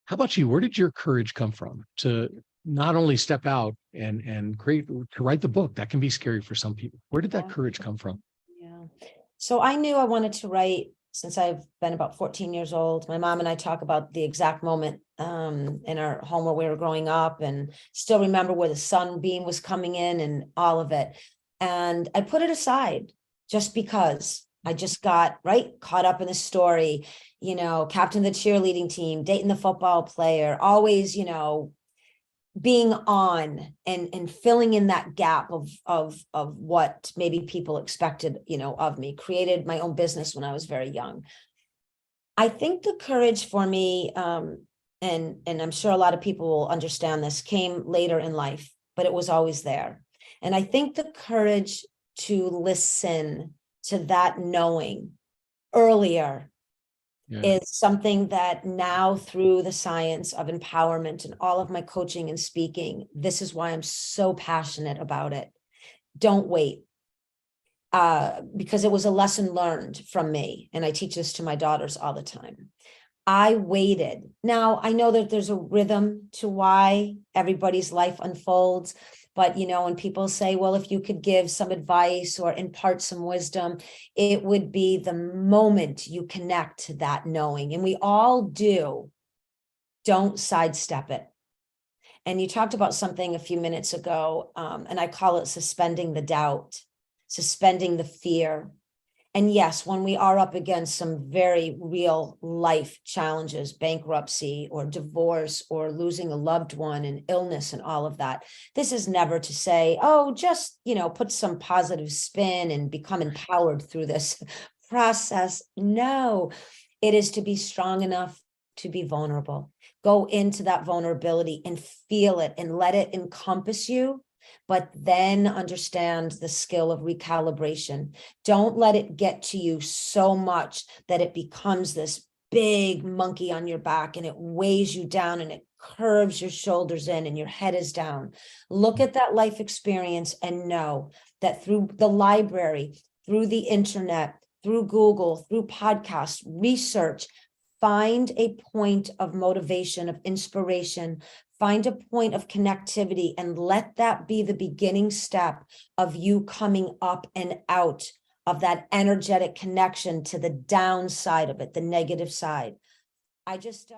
How about you? Where did your courage come from to not only step out and create to write the book? That can be scary for some people. Where did that Yeah. courage come from? Yeah. So I knew I wanted to write since I've been about 14 years old. My mom and I talk about the exact moment in our home where we were growing up, and still remember where the sunbeam was coming in and all of it. And I put it aside just because I just got caught up in the story, captain of the cheerleading team, dating the football player, always, being on and filling in that gap of what maybe people expected, of me. Created my own business when I was very young. I think the courage for me, and I'm sure a lot of people will understand this, came later in life, but it was always there. And I think the courage to listen to that knowing earlier is something that now, through the science of empowerment and all of my coaching and speaking, this is why I'm so passionate about it. Don't wait. Because it was a lesson learned from me, and I teach this to my daughters all the time. I waited. Now, I know that there's a rhythm to why everybody's life unfolds, but when people say, well, if you could give some advice or impart some wisdom, it would be the moment you connect to that knowing, and we all do. Don't sidestep it. And you talked about something a few minutes ago, and I call it suspending the doubt, suspending the fear. And yes, when we are up against some very real life challenges, bankruptcy or divorce or losing a loved one and illness and all of that, this is never to say, oh, just, put some positive spin and become empowered through this process. No, it is to be strong enough to be vulnerable. Go into that vulnerability and feel it and let it encompass you. But then understand the skill of recalibration. Don't let it get to you so much that it becomes this big monkey on your back and it weighs you down and it curves your shoulders in and your head is down. Look at that life experience and know that through the library, through the internet, through Google, through podcasts, research, find a point of motivation, of inspiration, find a point of connectivity, and let that be the beginning step of you coming up and out of that energetic connection to the downside of it, the negative side. I just